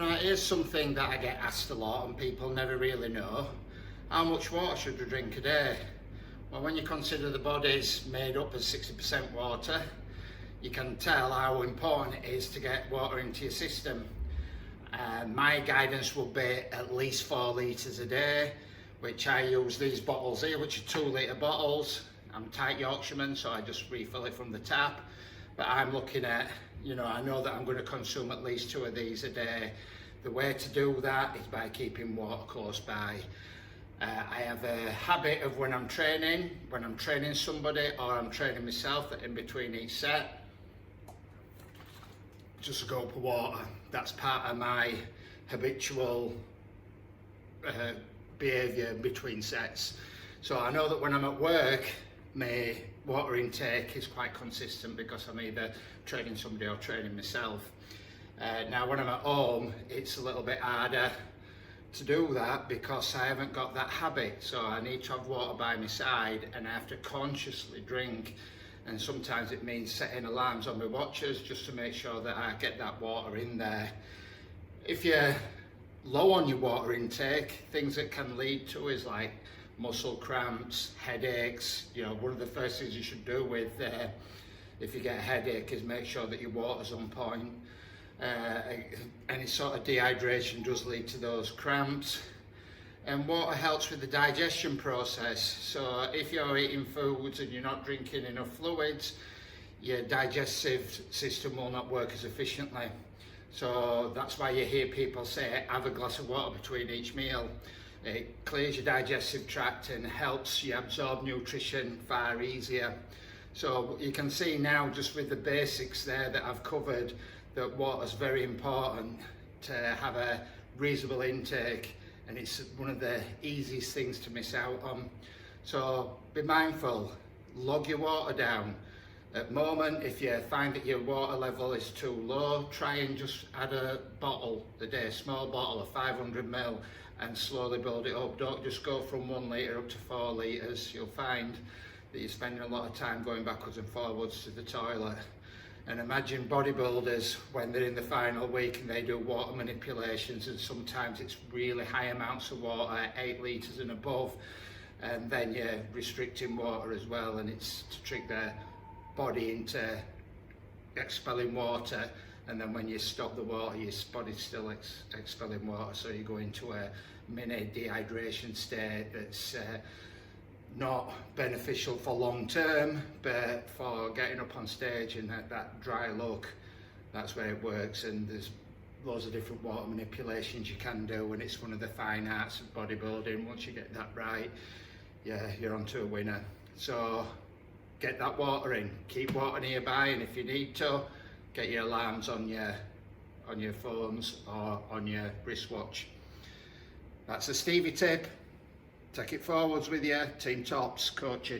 Right, here's something that I get asked a lot and people never really know. How much water should you drink a day? Well, when you consider the body's made up of 60% water, you can tell how important it is to get water into your system. My guidance will be at least 4 litres a day, which I use these bottles here, which are 2 litre bottles. I'm tight Yorkshireman, so I just refill it from the tap. But I'm looking at, I know that I'm going to consume at least 2 of these a day. The way to do that is by keeping water close by. I have a habit of when I'm training somebody or I'm training myself, that in between each set, just a gulp of water. That's part of my habitual behaviour between sets. So I know that when I'm at work, my water intake is quite consistent because I'm either training somebody or training myself. Now when I'm at home, it's a little bit harder to do that because I haven't got that habit. So I need to have water by my side and I have to consciously drink. And sometimes it means setting alarms on my watches just to make sure that I get that water in there. If you're low on your water intake, things that can lead to is like muscle cramps, headaches. One of the first things you should do with if you get a headache is make sure that your water's on point. Any sort of dehydration does lead to those cramps. And water helps with the digestion process. So if you're eating foods and you're not drinking enough fluids, your digestive system will not work as efficiently. So that's why you hear people say, have a glass of water between each meal. It clears your digestive tract and helps you absorb nutrition far easier. So you can see now, just with the basics there that I've covered, that water is very important to have a reasonable intake, and it's one of the easiest things to miss out on. So be mindful, log your water down. At the moment, if you find that your water level is too low, try and just add a bottle a day, a small bottle of 500 ml, and slowly build it up. Don't just go from 1 litre up to 4 litres. You'll find that you're spending a lot of time going backwards and forwards to the toilet. And imagine bodybuilders when they're in the final week and they do water manipulations, and sometimes it's really high amounts of water, 8 litres and above, and then you're restricting water as well, and it's to trick their body into expelling water, and then when you stop the water, your body's still expelling water, so you go into a mini dehydration state that's not beneficial for long term, but for getting up on stage and that dry look, that's where it works. And there's loads of different water manipulations you can do, and it's one of the fine arts of bodybuilding. Once you get that right, yeah, you're onto a winner. So get that water in, keep water nearby, and if you need to, get your alarms on your phones or on your wristwatch. That's a Stevie tip. Take it forwards with you. Teamtops Coaching.